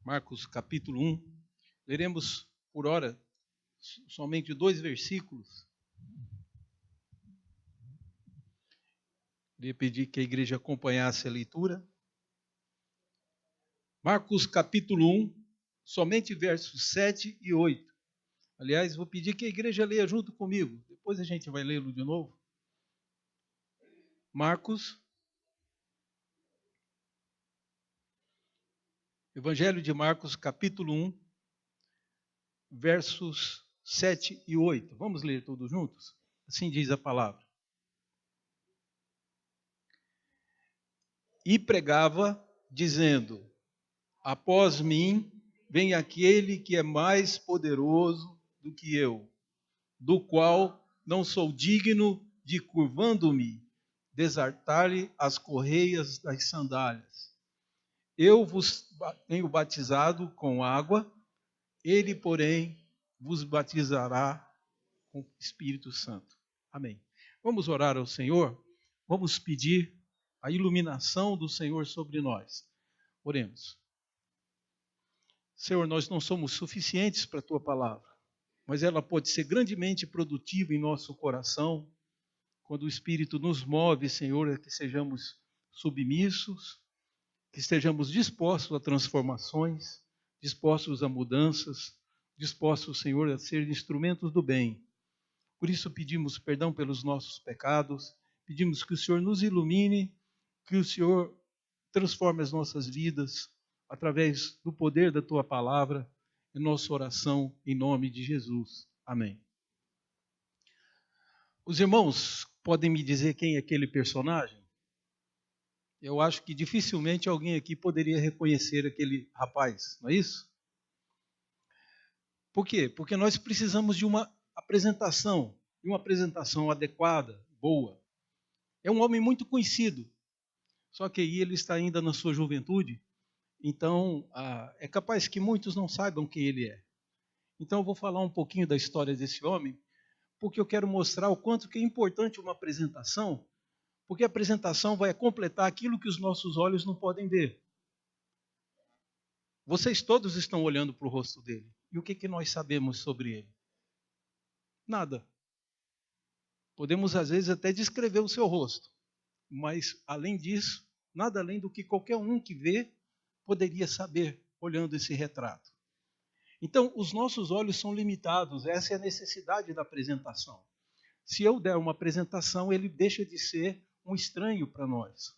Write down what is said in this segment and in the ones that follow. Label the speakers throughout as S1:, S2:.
S1: Marcos capítulo 1. Leremos por hora somente 2 versículos. Queria pedir que a igreja acompanhasse a leitura. Marcos capítulo 1, somente versos 7 e 8. Aliás, vou pedir que a igreja leia junto comigo. Depois a gente vai lê-lo de novo. Marcos, Evangelho de Marcos, capítulo 1, versos 7 e 8. Vamos ler todos juntos? Assim diz a palavra. E pregava, dizendo: após mim vem aquele que é mais poderoso do que eu, do qual não sou digno de, curvando-me, desatar-lhe as correias das sandálias. Eu vos tenho batizado com água, ele, porém, vos batizará com o Espírito Santo. Amém. Vamos orar ao Senhor, vamos pedir a iluminação do Senhor sobre nós. Oremos. Senhor, nós não somos suficientes para a Tua palavra, mas ela pode ser grandemente produtiva em nosso coração, quando o Espírito nos move, Senhor, a que sejamos submissos, que estejamos dispostos a transformações, dispostos a mudanças, dispostos, Senhor, a ser instrumentos do bem. Por isso pedimos perdão pelos nossos pecados, pedimos que o Senhor nos ilumine, que o Senhor transforme as nossas vidas através do poder da Tua palavra, em nossa oração, em nome de Jesus. Amém. Os irmãos podem me dizer quem é aquele personagem? Eu acho que dificilmente alguém aqui poderia reconhecer aquele rapaz, não é isso? Por quê? Porque nós precisamos de uma apresentação adequada, boa. É um homem muito conhecido, só que aí ele está ainda na sua juventude, então é capaz que muitos não saibam quem ele é. Então eu vou falar um pouquinho da história desse homem, porque eu quero mostrar o quanto que é importante uma apresentação, porque a apresentação vai completar aquilo que os nossos olhos não podem ver. Vocês todos estão olhando para o rosto dele. E o que nós sabemos sobre ele? Nada. Podemos, às vezes, até descrever o seu rosto. Mas, além disso, nada além do que qualquer um que vê poderia saber, olhando esse retrato. Então, os nossos olhos são limitados. Essa é a necessidade da apresentação. Se eu der uma apresentação, ele deixa de ser um estranho para nós.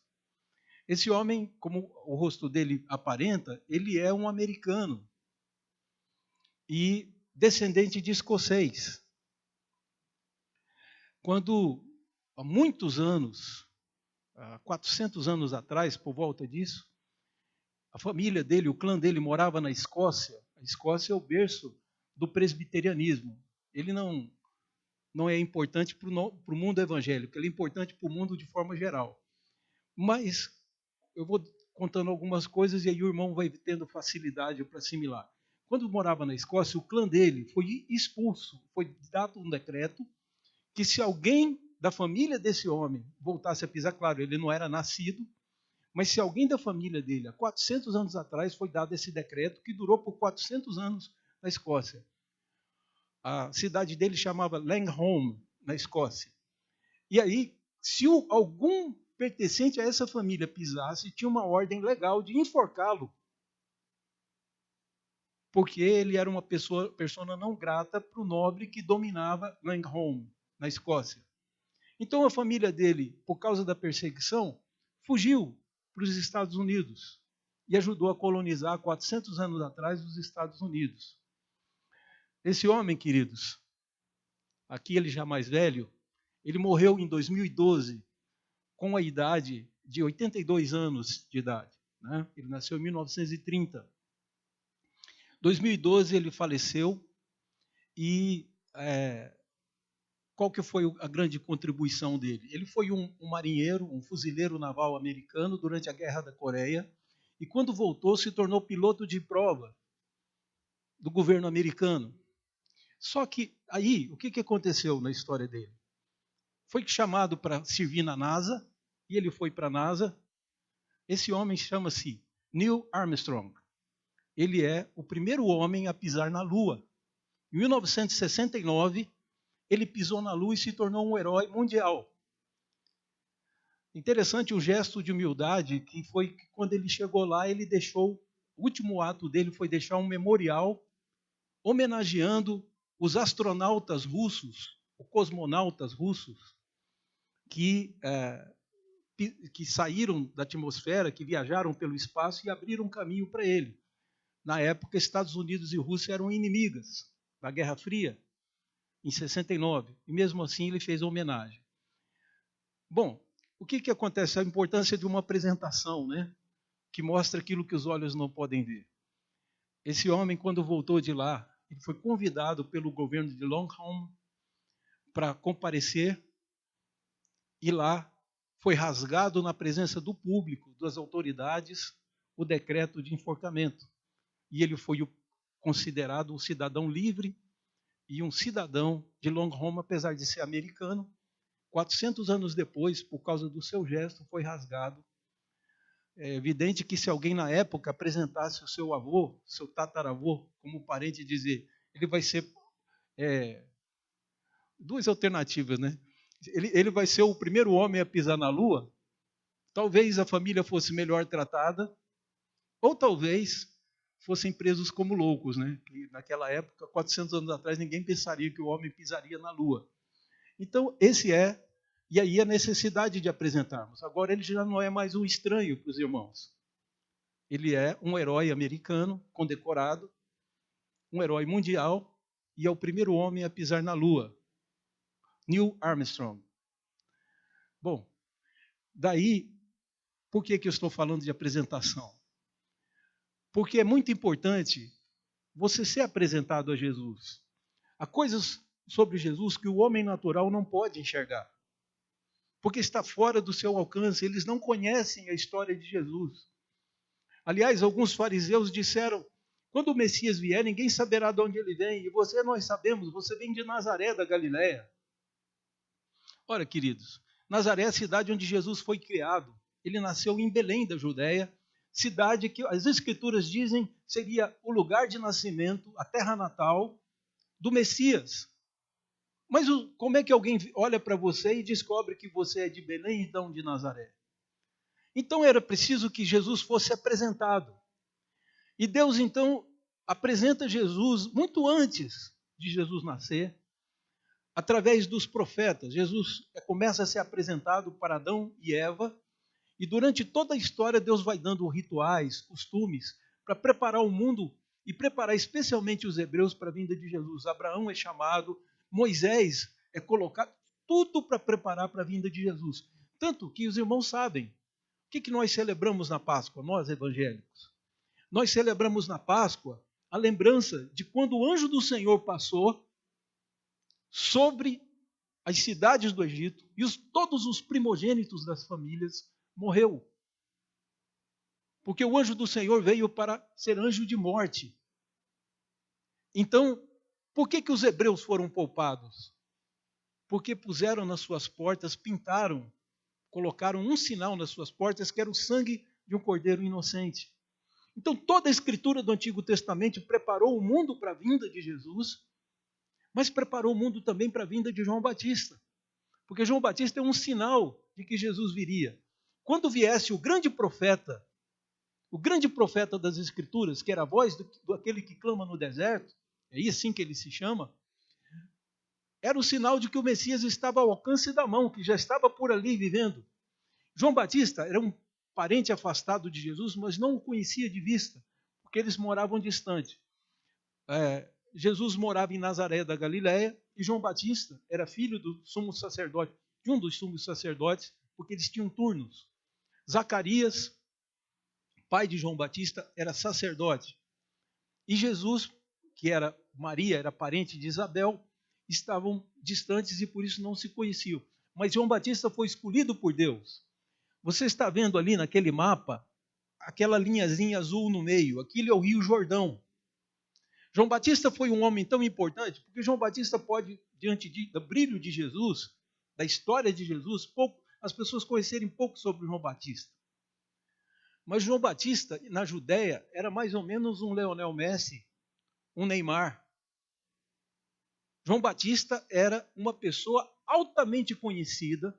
S1: Esse homem, como o rosto dele aparenta, ele é um americano e descendente de escocês. Quando, há muitos anos, 400 anos atrás, por volta disso, a família dele, o clã dele morava na Escócia. A Escócia é o berço do presbiterianismo. Ele não é importante para o mundo evangélico, ele é importante para o mundo de forma geral. Mas eu vou contando algumas coisas e aí o irmão vai tendo facilidade para assimilar. Quando morava na Escócia, o clã dele foi expulso, foi dado um decreto que se alguém da família desse homem voltasse a pisar, claro, ele não era nascido, mas se alguém da família dele, há 400 anos atrás, foi dado esse decreto que durou por 400 anos na Escócia. A cidade dele chamava Langholm, na Escócia. E aí, se algum pertencente a essa família pisasse, tinha uma ordem legal de enforcá-lo, porque ele era uma persona não grata para o nobre que dominava Langholm, na Escócia. Então a família dele, por causa da perseguição, fugiu para os Estados Unidos e ajudou a colonizar 400 anos atrás os Estados Unidos. Esse homem, queridos, aqui ele já mais velho, ele morreu em 2012 com a idade de 82 anos de idade. Né? Ele nasceu em 1930. Em 2012 ele faleceu e qual que foi a grande contribuição dele? Ele foi um marinheiro, um fuzileiro naval americano durante a Guerra da Coreia e quando voltou se tornou piloto de prova do governo americano. Só que aí, o que aconteceu na história dele? Foi chamado para servir na NASA e ele foi para a NASA. Esse homem chama-se Neil Armstrong. ele é o primeiro homem a pisar na Lua. Em 1969, ele pisou na Lua e se tornou um herói mundial. Interessante o gesto de humildade que foi que quando ele chegou lá, ele deixou, o último ato dele foi deixar um memorial homenageando os astronautas russos, os cosmonautas russos, que saíram da atmosfera, que viajaram pelo espaço e abriram caminho para ele. Na época, Estados Unidos e Rússia eram inimigas da Guerra Fria, em 69, e mesmo assim ele fez a homenagem. Bom, o que acontece? A importância de uma apresentação, né? Que mostra aquilo que os olhos não podem ver. Esse homem, quando voltou de lá, ele foi convidado pelo governo de Longholm para comparecer, e lá foi rasgado na presença do público, das autoridades, o decreto de enforcamento. E ele foi considerado um cidadão livre e um cidadão de Longholm, apesar de ser americano. 400 anos depois, por causa do seu gesto, foi rasgado. É evidente que se alguém na época apresentasse o seu avô, seu tataravô, como parente, dizer, ele vai ser... duas alternativas, né? Ele vai ser o primeiro homem a pisar na Lua, talvez a família fosse melhor tratada, ou talvez fossem presos como loucos, né? E naquela época, 400 anos atrás, ninguém pensaria que o homem pisaria na Lua. Então, e aí a necessidade de apresentarmos. Agora, ele já não é mais um estranho para os irmãos. Ele é um herói americano, condecorado, um herói mundial, e é o primeiro homem a pisar na Lua. Neil Armstrong. Bom, daí, por que eu estou falando de apresentação? Porque é muito importante você ser apresentado a Jesus. Há coisas sobre Jesus que o homem natural não pode enxergar, porque está fora do seu alcance, eles não conhecem a história de Jesus. Aliás, alguns fariseus disseram, quando o Messias vier, ninguém saberá de onde ele vem, e nós sabemos, você vem de Nazaré da Galileia. Ora, queridos, Nazaré é a cidade onde Jesus foi criado. Ele nasceu em Belém da Judéia, cidade que as Escrituras dizem seria o lugar de nascimento, a terra natal do Messias. Mas como é que alguém olha para você e descobre que você é de Belém e não de Nazaré? Então era preciso que Jesus fosse apresentado. E Deus então apresenta Jesus muito antes de Jesus nascer, através dos profetas. Jesus começa a ser apresentado para Adão e Eva, e durante toda a história Deus vai dando rituais, costumes, para preparar o mundo e preparar especialmente os hebreus para a vinda de Jesus. Abraão é chamado, Moisés é colocado, tudo para preparar para a vinda de Jesus. Tanto que os irmãos sabem, o que nós celebramos na Páscoa, nós evangélicos? Nós celebramos na Páscoa a lembrança de quando o anjo do Senhor passou sobre as cidades do Egito e todos os primogênitos das famílias morreu. Porque o anjo do Senhor veio para ser anjo de morte. Então, por que os hebreus foram poupados? Porque puseram nas suas portas, pintaram, colocaram um sinal nas suas portas, que era o sangue de um cordeiro inocente. Então, toda a escritura do Antigo Testamento preparou o mundo para a vinda de Jesus, mas preparou o mundo também para a vinda de João Batista. Porque João Batista é um sinal de que Jesus viria. Quando viesse o grande profeta das Escrituras, que era a voz daquele que clama no deserto, é assim que ele se chama, era o sinal de que o Messias estava ao alcance da mão, que já estava por ali vivendo. João Batista era um parente afastado de Jesus, mas não o conhecia de vista, porque eles moravam distante. Jesus morava em Nazaré da Galileia e João Batista era filho do sumo sacerdote, de um dos sumos sacerdotes, porque eles tinham turnos. Zacarias, pai de João Batista, era sacerdote. E Jesus, que era Maria, era parente de Isabel, estavam distantes e por isso não se conheciam. Mas João Batista foi escolhido por Deus. Você está vendo ali naquele mapa, aquela linhazinha azul no meio, aquilo é o Rio Jordão. João Batista foi um homem tão importante, porque João Batista pode, diante do brilho de Jesus, da história de Jesus, as pessoas conhecerem pouco sobre João Batista. Mas João Batista, na Judéia, era mais ou menos um Lionel Messi, um Neymar. João Batista era uma pessoa altamente conhecida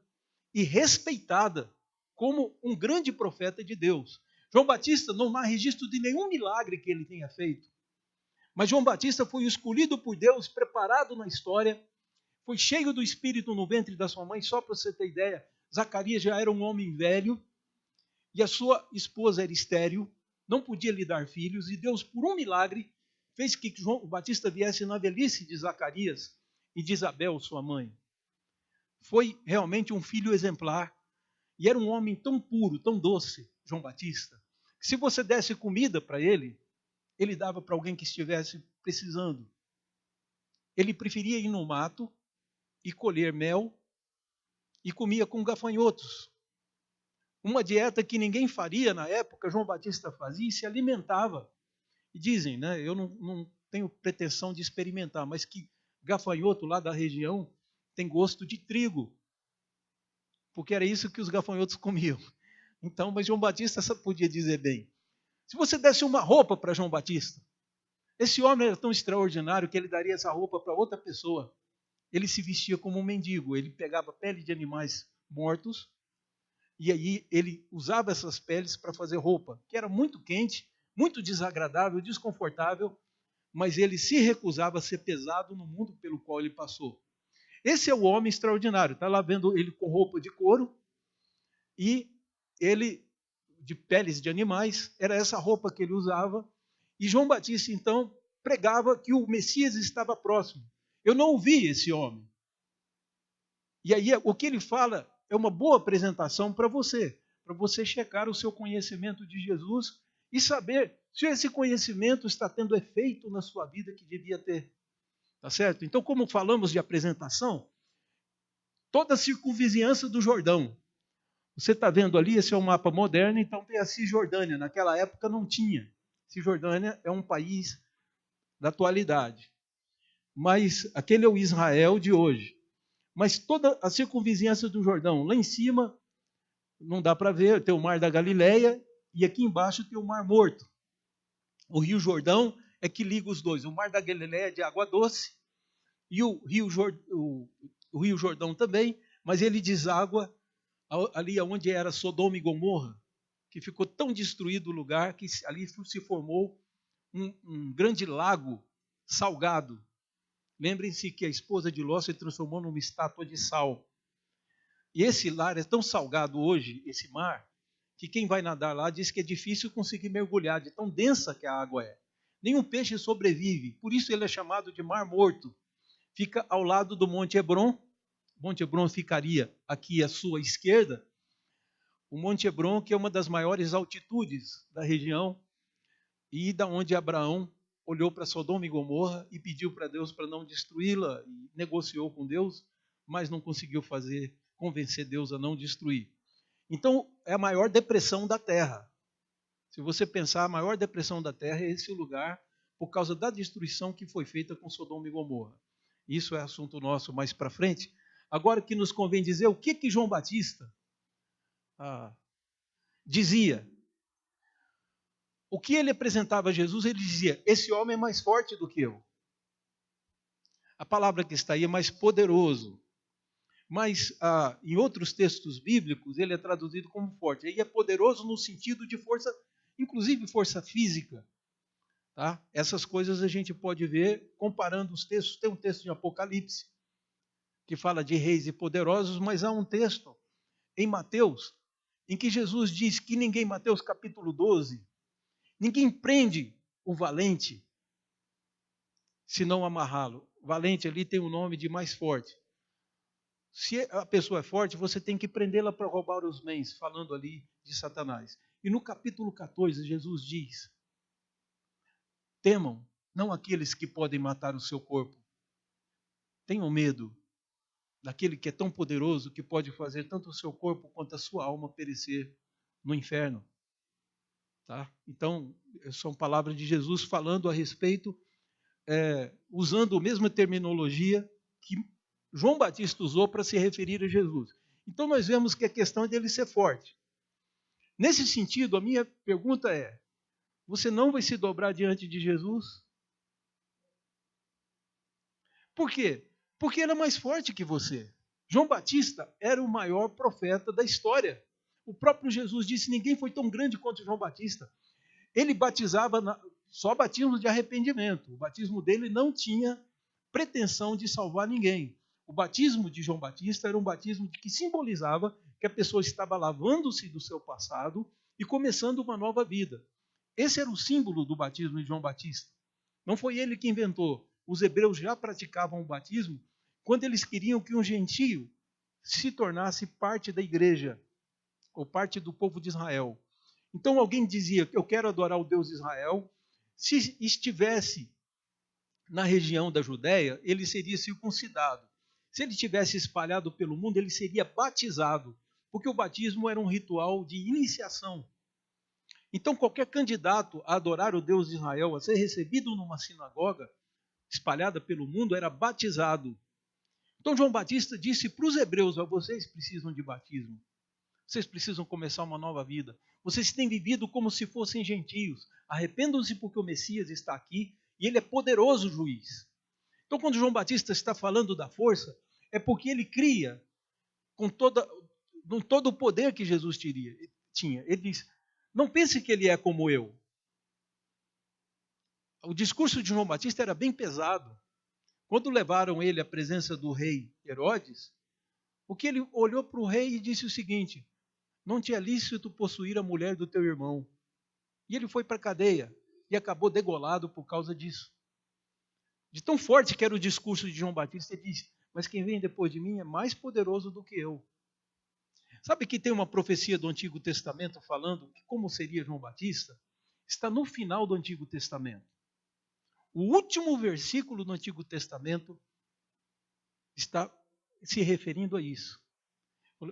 S1: e respeitada como um grande profeta de Deus. João Batista não há registro de nenhum milagre que ele tenha feito. Mas João Batista foi escolhido por Deus, preparado na história, foi cheio do Espírito no ventre da sua mãe. Só para você ter ideia, Zacarias já era um homem velho e a sua esposa era estéril, não podia lhe dar filhos, e Deus, por um milagre, fez que João Batista viesse na velhice de Zacarias e de Isabel, sua mãe. Foi realmente um filho exemplar, e era um homem tão puro, tão doce, João Batista, que se você desse comida para ele, ele dava para alguém que estivesse precisando. Ele preferia ir no mato e colher mel e comia com gafanhotos. Uma dieta que ninguém faria na época, João Batista fazia e se alimentava. E dizem, né, eu não tenho pretensão de experimentar, mas que gafanhoto lá da região tem gosto de trigo, porque era isso que os gafanhotos comiam. Então, mas João Batista só podia dizer bem. Se você desse uma roupa para João Batista, esse homem era tão extraordinário que ele daria essa roupa para outra pessoa. Ele se vestia como um mendigo, ele pegava pele de animais mortos, e aí ele usava essas peles para fazer roupa, que era muito quente, muito desagradável, desconfortável, mas ele se recusava a ser pesado no mundo pelo qual ele passou. Esse é o homem extraordinário. Está lá vendo ele com roupa de couro e ele de peles de animais, era essa roupa que ele usava. E João Batista, então, pregava que o Messias estava próximo. Eu não ouvi esse homem. E aí o que ele fala é uma boa apresentação para você checar o seu conhecimento de Jesus e saber se esse conhecimento está tendo efeito na sua vida que devia ter. Tá certo? Então, como falamos de apresentação, toda a circunvizinhança do Jordão. Você está vendo ali, esse é um mapa moderno, então tem a Cisjordânia. Naquela época não tinha. Cisjordânia é um país da atualidade. Mas aquele é o Israel de hoje. Mas toda a circunvizinhança do Jordão, lá em cima, não dá para ver, tem o Mar da Galileia, e aqui embaixo tem o Mar Morto. O Rio Jordão é que liga os dois. O Mar da Galileia é de água doce, e o Rio Jordão também, mas ele deságua ali onde era Sodoma e Gomorra, que ficou tão destruído o lugar que ali se formou um grande lago salgado. Lembrem-se que a esposa de Ló se transformou numa estátua de sal. E esse lar é tão salgado hoje, esse mar, que quem vai nadar lá diz que é difícil conseguir mergulhar, de tão densa que a água é. Nenhum peixe sobrevive, por isso ele é chamado de Mar Morto. Fica ao lado do Monte Hebron. O Monte Hebron ficaria aqui à sua esquerda. O Monte Hebron, que é uma das maiores altitudes da região, e da onde Abraão olhou para Sodoma e Gomorra e pediu para Deus para não destruí-la, e negociou com Deus, mas não conseguiu convencer Deus a não destruir. Então, é a maior depressão da Terra. Se você pensar, a maior depressão da Terra é esse lugar, por causa da destruição que foi feita com Sodoma e Gomorra. Isso é assunto nosso mais para frente. Agora que nos convém dizer o que João Batista dizia. O que ele apresentava a Jesus, ele dizia, esse homem é mais forte do que eu. A palavra que está aí é mais poderoso. Mas em outros textos bíblicos, ele é traduzido como forte. Aí é poderoso no sentido de força, inclusive força física. Tá? Essas coisas a gente pode ver comparando os textos. Tem um texto de Apocalipse que fala de reis e poderosos, mas há um texto em Mateus em que Jesus diz que ninguém, Mateus capítulo 12, ninguém prende o valente se não amarrá-lo. Valente ali tem o nome de mais forte. Se a pessoa é forte, você tem que prendê-la para roubar os bens, falando ali de Satanás. E no capítulo 14, Jesus diz, temam, não aqueles que podem matar o seu corpo. Tenham medo daquele que é tão poderoso que pode fazer tanto o seu corpo quanto a sua alma perecer no inferno. Tá? Então, são palavras de Jesus falando a respeito, usando a mesma terminologia que João Batista usou para se referir a Jesus. Então, nós vemos que a questão é dele ser forte. Nesse sentido, a minha pergunta é: você não vai se dobrar diante de Jesus? Por quê? Porque ele é mais forte que você. João Batista era o maior profeta da história. O próprio Jesus disse: ninguém foi tão grande quanto João Batista. Ele batizava só batismo de arrependimento. O batismo dele não tinha pretensão de salvar ninguém. O batismo de João Batista era um batismo que simbolizava que a pessoa estava lavando-se do seu passado e começando uma nova vida. Esse era o símbolo do batismo de João Batista. Não foi ele que inventou. Os hebreus já praticavam o batismo quando eles queriam que um gentio se tornasse parte da igreja, ou parte do povo de Israel. Então alguém dizia que eu quero adorar o Deus de Israel. Se estivesse na região da Judéia, ele seria circuncidado. Se ele tivesse espalhado pelo mundo, ele seria batizado, porque o batismo era um ritual de iniciação. Então qualquer candidato a adorar o Deus de Israel, a ser recebido numa sinagoga espalhada pelo mundo, era batizado. Então João Batista disse para os hebreus: vocês precisam de batismo. Vocês precisam começar uma nova vida. Vocês têm vivido como se fossem gentios. Arrependam-se porque o Messias está aqui e ele é poderoso juiz. Então, quando João Batista está falando da força, é porque ele cria com todo o poder que Jesus tinha. Ele diz: não pense que ele é como eu. O discurso de João Batista era bem pesado. Quando levaram ele à presença do rei Herodes, o que ele olhou para o rei e disse o seguinte: não te é lícito possuir a mulher do teu irmão. E ele foi para a cadeia e acabou degolado por causa disso. De tão forte que era o discurso de João Batista, ele disse: mas quem vem depois de mim é mais poderoso do que eu. Sabe que tem uma profecia do Antigo Testamento falando que como seria João Batista? Está no final do Antigo Testamento. O último versículo do Antigo Testamento está se referindo a isso.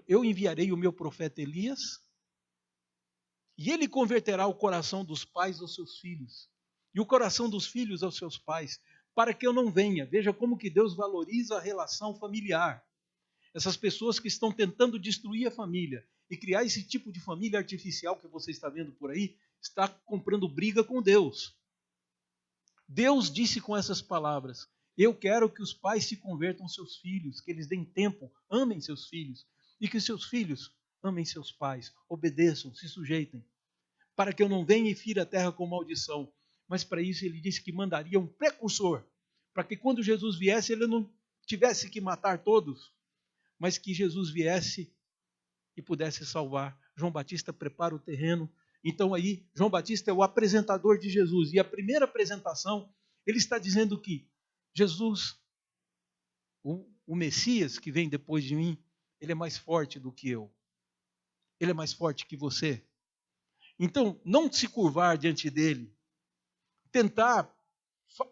S1: Eu enviarei o meu profeta Elias, e ele converterá o coração dos pais aos seus filhos, e o coração dos filhos aos seus pais, para que eu não venha. Veja como que Deus valoriza a relação familiar. Essas pessoas que estão tentando destruir a família e criar esse tipo de família artificial que você está vendo por aí, está comprando briga com Deus. Deus disse com essas palavras: eu quero que os pais se convertam aos seus filhos, que eles deem tempo, amem seus filhos, e que seus filhos amem seus pais, obedeçam, se sujeitem, para que eu não venha e fira a terra com maldição. Mas para isso ele disse que mandaria um precursor, para que quando Jesus viesse ele não tivesse que matar todos, mas que Jesus viesse e pudesse salvar. João Batista prepara o terreno. Então aí João Batista é o apresentador de Jesus, e a primeira apresentação ele está dizendo que Jesus, o Messias que vem depois de mim, ele é mais forte do que eu. Ele é mais forte que você. Então, não se curvar diante dele, tentar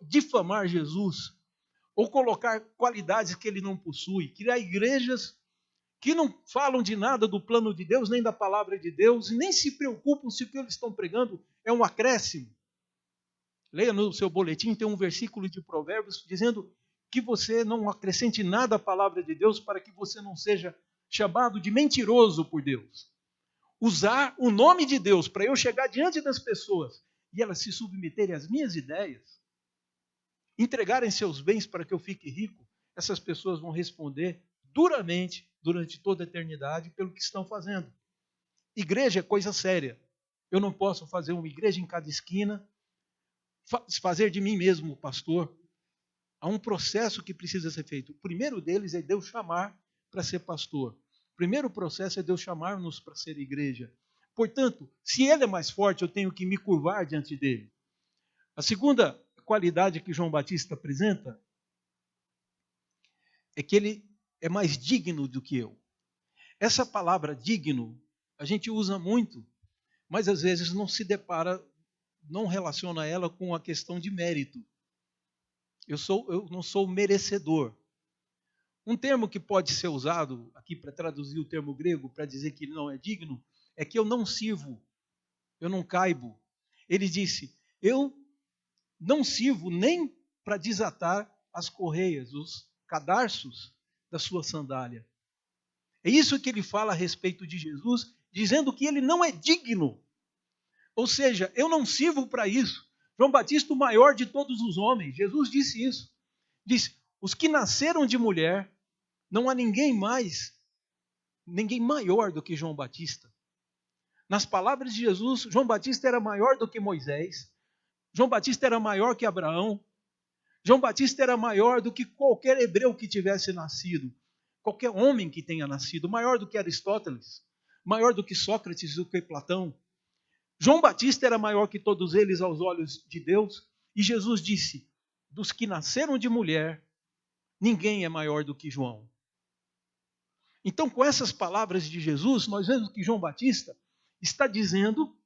S1: difamar Jesus, ou colocar qualidades que ele não possui, criar igrejas que não falam de nada do plano de Deus, nem da palavra de Deus, e nem se preocupam se o que eles estão pregando é um acréscimo. Leia no seu boletim, tem um versículo de Provérbios dizendo que você não acrescente nada à palavra de Deus para que você não seja chamado de mentiroso por Deus. Usar o nome de Deus para eu chegar diante das pessoas e elas se submeterem às minhas ideias, entregarem seus bens para que eu fique rico, essas pessoas vão responder duramente durante toda a eternidade pelo que estão fazendo. Igreja é coisa séria. Eu não posso fazer uma igreja em cada esquina, fazer de mim mesmo pastor. Há um processo que precisa ser feito. O primeiro deles é Deus chamar para ser pastor. O primeiro processo é Deus chamar-nos para ser igreja. Portanto, se ele é mais forte, eu tenho que me curvar diante dele. A segunda qualidade que João Batista apresenta é que ele é mais digno do que eu. Essa palavra digno, a gente usa muito, mas às vezes não se depara, não relaciona ela com a questão de mérito. Eu não sou merecedor. Um termo que pode ser usado aqui para traduzir o termo grego, para dizer que ele não é digno, é que eu não sirvo, eu não caibo. Ele disse: eu não sirvo nem para desatar as correias, os cadarços da sua sandália. É isso que ele fala a respeito de Jesus dizendo que ele não é digno. Ou seja, eu não sirvo para isso. João Batista, o maior de todos os homens, Jesus disse isso. Disse, os que nasceram de mulher, não há ninguém maior do que João Batista. Nas palavras de Jesus, João Batista era maior do que Moisés. João Batista era maior que Abraão. João Batista era maior do que qualquer hebreu que tivesse nascido. Qualquer homem que tenha nascido. Maior do que Aristóteles. Maior do que Sócrates, do que Platão. João Batista era maior que todos eles aos olhos de Deus. E Jesus disse, dos que nasceram de mulher, ninguém é maior do que João. Então, com essas palavras de Jesus, nós vemos que João Batista está dizendo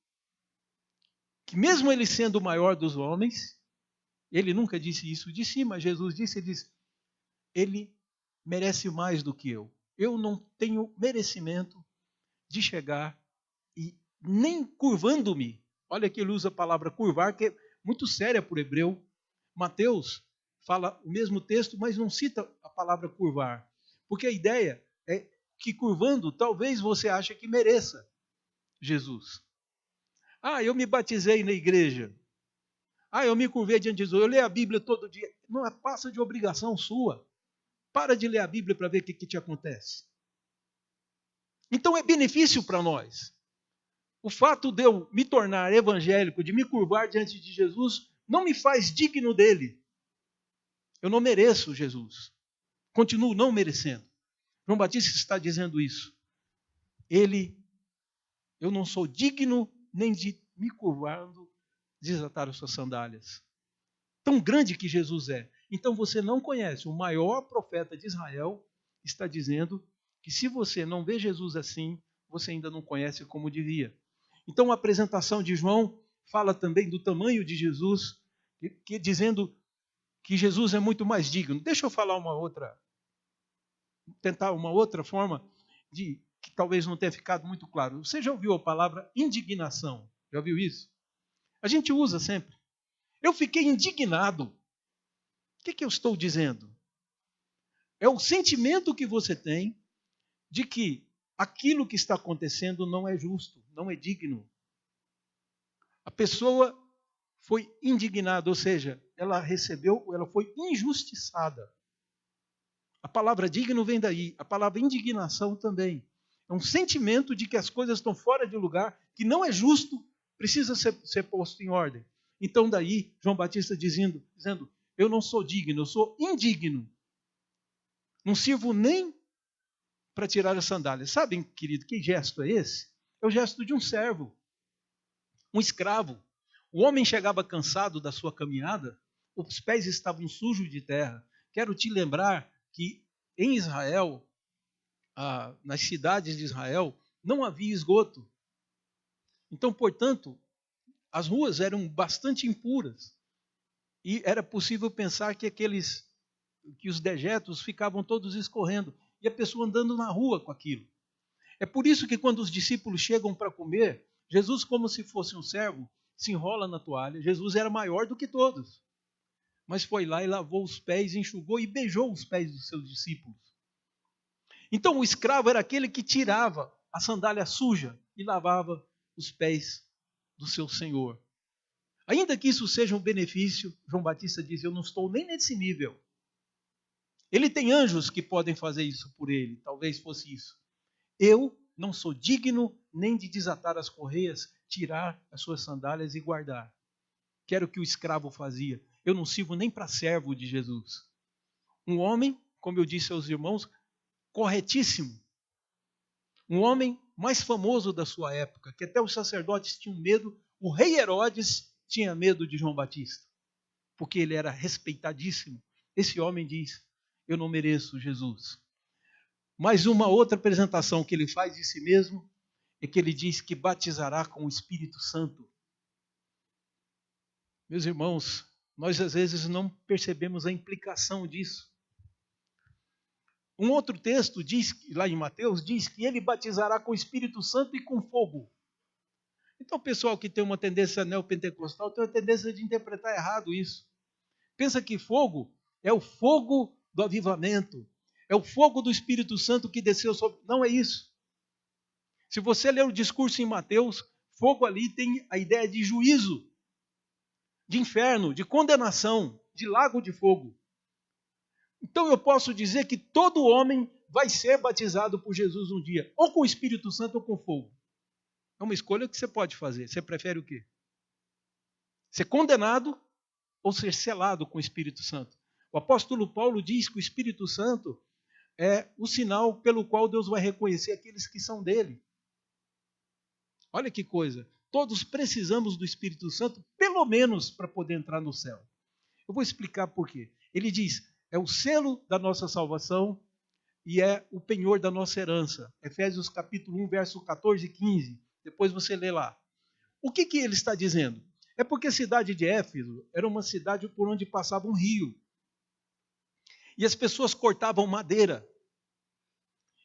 S1: que mesmo ele sendo o maior dos homens, ele nunca disse isso de si, mas Jesus disse, ele merece mais do que eu. Eu não tenho merecimento de chegar e nem curvando-me. Olha que ele usa a palavra curvar, que é muito séria para o hebreu. Mateus fala o mesmo texto, mas não cita a palavra curvar. Porque a ideia é que curvando, talvez você ache que mereça Jesus. Ah, eu me batizei na igreja. Ah, eu me curvei diante de Jesus. Eu leio a Bíblia todo dia. Não passa de obrigação sua. Para de ler a Bíblia para ver o que te acontece. Então é benefício para nós. O fato de eu me tornar evangélico, de me curvar diante de Jesus, não me faz digno dele. Eu não mereço Jesus. Continuo não merecendo. João Batista está dizendo isso. Eu não sou digno nem de me curvando, desatar as suas sandálias. Tão grande que Jesus é. Então você não conhece. O maior profeta de Israel está dizendo que se você não vê Jesus assim, você ainda não conhece como devia. Então a apresentação de João fala também do tamanho de Jesus, dizendo que Jesus é muito mais digno. Deixa eu falar tentar uma outra forma que talvez não tenha ficado muito claro. Você já ouviu a palavra indignação? Já ouviu isso? A gente usa sempre. Eu fiquei indignado. O que eu estou dizendo? É o sentimento que você tem de que aquilo que está acontecendo não é justo, não é digno. A pessoa foi indignada, ou seja, ela foi injustiçada. A palavra digno vem daí, a palavra indignação também. É um sentimento de que as coisas estão fora de lugar, que não é justo, precisa ser posto em ordem. Então daí, João Batista dizendo, eu não sou digno, eu sou indigno. Não sirvo nem para tirar as sandálias. Sabem, querido, que gesto é esse? É o gesto de um servo, um escravo. O homem chegava cansado da sua caminhada, os pés estavam sujos de terra. Quero te lembrar que em Israel, nas cidades de Israel, não havia esgoto. Então, portanto, as ruas eram bastante impuras. E era possível pensar que os dejetos ficavam todos escorrendo. E a pessoa andando na rua com aquilo. É por isso que quando os discípulos chegam para comer, Jesus, como se fosse um servo, se enrola na toalha. Jesus era maior do que todos. Mas foi lá e lavou os pés, enxugou e beijou os pés dos seus discípulos. Então o escravo era aquele que tirava a sandália suja e lavava os pés do seu senhor. Ainda que isso seja um benefício, João Batista diz, eu não estou nem nesse nível. Ele tem anjos que podem fazer isso por ele, talvez fosse isso. Eu não sou digno nem de desatar as correias, tirar as suas sandálias e guardar. Que era o que o escravo fazia. Eu não sirvo nem para servo de Jesus. Um homem, como eu disse aos irmãos, corretíssimo. Um homem mais famoso da sua época, que até os sacerdotes tinham medo. O rei Herodes tinha medo de João Batista, porque ele era respeitadíssimo. Esse homem diz, eu não mereço Jesus. Mas uma outra apresentação que ele faz de si mesmo é que ele diz que batizará com o Espírito Santo. Meus irmãos, nós às vezes não percebemos a implicação disso. Um outro texto diz, lá em Mateus, diz que ele batizará com o Espírito Santo e com fogo. Então o pessoal que tem uma tendência neopentecostal tem uma tendência de interpretar errado isso. Pensa que fogo é o fogo do avivamento. É o fogo do Espírito Santo que desceu sobre... Não é isso. Se você ler o discurso em Mateus, fogo ali tem a ideia de juízo, de inferno, de condenação, de lago de fogo. Então eu posso dizer que todo homem vai ser batizado por Jesus um dia, ou com o Espírito Santo ou com fogo. É uma escolha que você pode fazer. Você prefere o quê? Ser condenado ou ser selado com o Espírito Santo? O apóstolo Paulo diz que o Espírito Santo é o sinal pelo qual Deus vai reconhecer aqueles que são dele. Olha que coisa. Todos precisamos do Espírito Santo, pelo menos para poder entrar no céu. Eu vou explicar por quê. Ele diz, é o selo da nossa salvação e é o penhor da nossa herança. Efésios capítulo 1, verso 14 e 15. Depois você lê lá. O que ele está dizendo? É porque a cidade de Éfeso era uma cidade por onde passava um rio. E as pessoas cortavam madeira.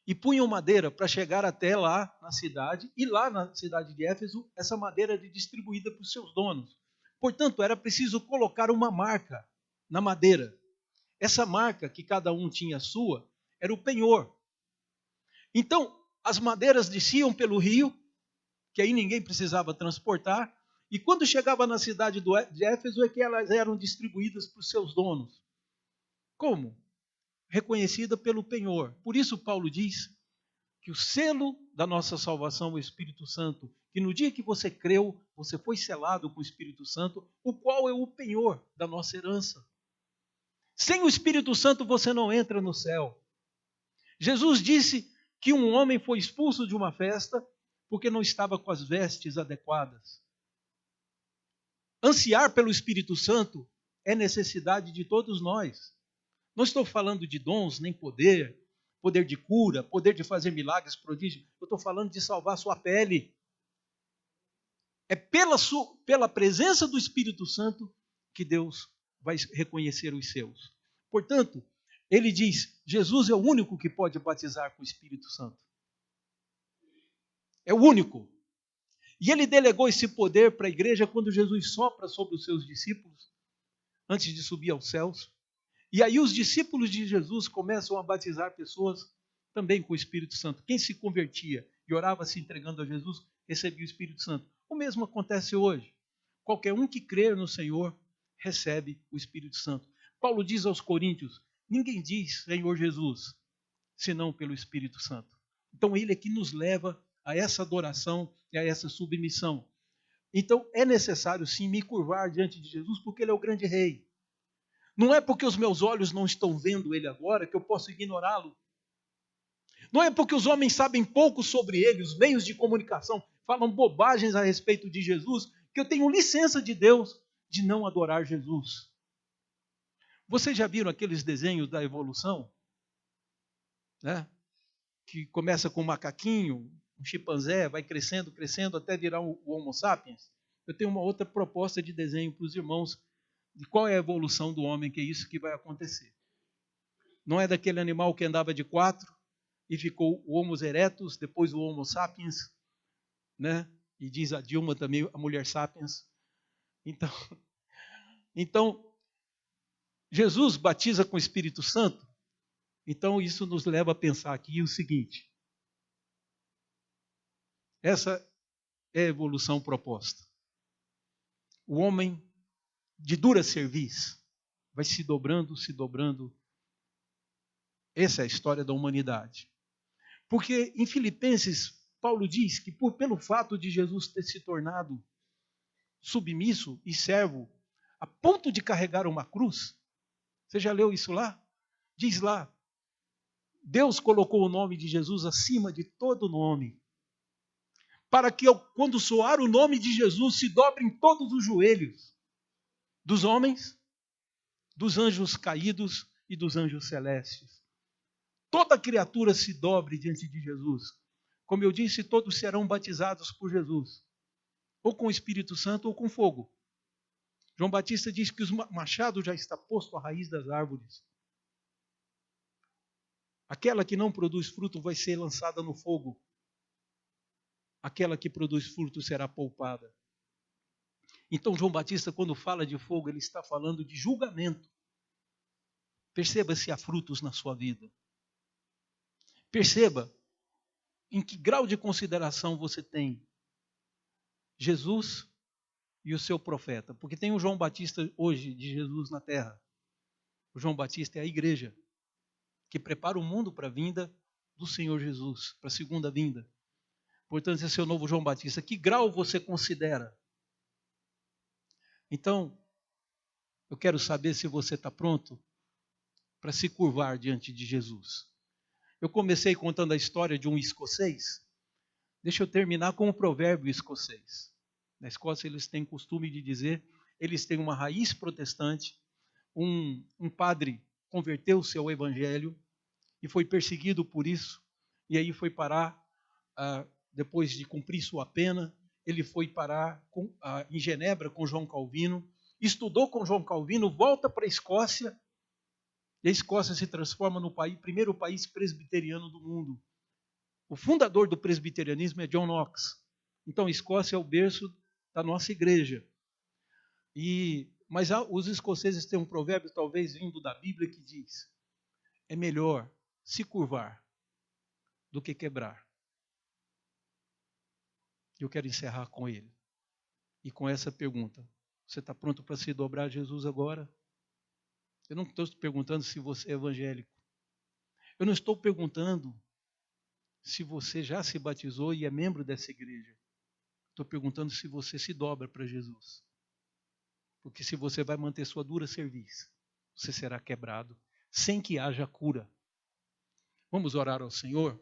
S1: E punham madeira para chegar até lá na cidade. E lá na cidade de Éfeso, essa madeira era distribuída para os seus donos. Portanto, era preciso colocar uma marca na madeira. Essa marca, que cada um tinha a sua, era o penhor. Então, as madeiras desciam pelo rio, que aí ninguém precisava transportar, e quando chegava na cidade de Éfeso é que elas eram distribuídas para os seus donos. Como? Reconhecida pelo penhor. Por isso Paulo diz que o selo da nossa salvação é o Espírito Santo, que no dia que você creu, você foi selado com o Espírito Santo, o qual é o penhor da nossa herança. Sem o Espírito Santo você não entra no céu. Jesus disse que um homem foi expulso de uma festa porque não estava com as vestes adequadas. Ansiar pelo Espírito Santo é necessidade de todos nós. Não estou falando de dons, nem poder de cura, poder de fazer milagres, prodígios. Eu estou falando de salvar sua pele. É pela presença do Espírito Santo que Deus vai reconhecer os seus. Portanto, ele diz, Jesus é o único que pode batizar com o Espírito Santo. É o único. E ele delegou esse poder para a igreja quando Jesus sopra sobre os seus discípulos, antes de subir aos céus. E aí os discípulos de Jesus começam a batizar pessoas também com o Espírito Santo. Quem se convertia e orava se entregando a Jesus, recebia o Espírito Santo. O mesmo acontece hoje. Qualquer um que crer no Senhor, recebe o Espírito Santo. Paulo diz aos Coríntios, ninguém diz Senhor Jesus, senão pelo Espírito Santo. Então ele é que nos leva a essa adoração e a essa submissão. Então é necessário sim me curvar diante de Jesus, porque ele é o grande rei. Não é porque os meus olhos não estão vendo ele agora que eu posso ignorá-lo. Não é porque os homens sabem pouco sobre ele, os meios de comunicação falam bobagens a respeito de Jesus, que eu tenho licença de Deus de não adorar Jesus. Vocês já viram aqueles desenhos da evolução? Né? Que começa com um macaquinho, um chimpanzé, vai crescendo, crescendo, até virar o Homo sapiens. Eu tenho uma outra proposta de desenho para os irmãos de qual é a evolução do homem, que é isso que vai acontecer. Não é daquele animal que andava de 4 e ficou o Homo erectus, depois o Homo sapiens, né? E diz a Dilma também, a mulher sapiens. Então, Jesus batiza com o Espírito Santo. Então, isso nos leva a pensar aqui o seguinte. Essa é a evolução proposta. O homem de dura cerviz vai se dobrando, se dobrando. Essa é a história da humanidade. Porque em Filipenses, Paulo diz que pelo fato de Jesus ter se tornado submisso e servo, a ponto de carregar uma cruz, você já leu isso lá? Diz lá, Deus colocou o nome de Jesus acima de todo nome, para que quando soar o nome de Jesus se dobrem todos os joelhos, dos homens, dos anjos caídos e dos anjos celestes. Toda criatura se dobre diante de Jesus. Como eu disse, todos serão batizados por Jesus, ou com o Espírito Santo ou com fogo. João Batista diz que o machado já está posto à raiz das árvores. Aquela que não produz fruto vai ser lançada no fogo. Aquela que produz fruto será poupada. Então João Batista, quando fala de fogo, ele está falando de julgamento. Perceba se há frutos na sua vida. Perceba Em que grau de consideração você tem Jesus e o seu profeta? Porque tem o João Batista hoje de Jesus na terra. O João Batista é a igreja que prepara o mundo para a vinda do Senhor Jesus, para a segunda vinda. Portanto, esse é o novo João Batista. Que grau você considera? Então, eu quero saber se você está pronto para se curvar diante de Jesus. Eu comecei contando a história de um escocês. Deixa eu terminar com um provérbio escocês. Na Escócia eles têm costume de dizer, eles têm uma raiz protestante. Um padre converteu-se ao evangelho e foi perseguido por isso. E aí foi parar, depois de cumprir sua pena, ele foi parar em Genebra com João Calvino, estudou com João Calvino, volta para a Escócia, e a Escócia se transforma no primeiro país presbiteriano do mundo. O fundador do presbiterianismo é John Knox. Então a Escócia é o berço da nossa igreja. Mas os escoceses têm um provérbio, talvez vindo da Bíblia, que diz: é melhor se curvar do que quebrar. Eu quero encerrar com ele. E com essa pergunta: você está pronto para se dobrar a Jesus agora? Eu não estou perguntando se você é evangélico. Eu não estou perguntando se você já se batizou e é membro dessa igreja. Estou perguntando se você se dobra para Jesus. Porque se você vai manter sua dura cerviz, você será quebrado, sem que haja cura. Vamos orar ao Senhor?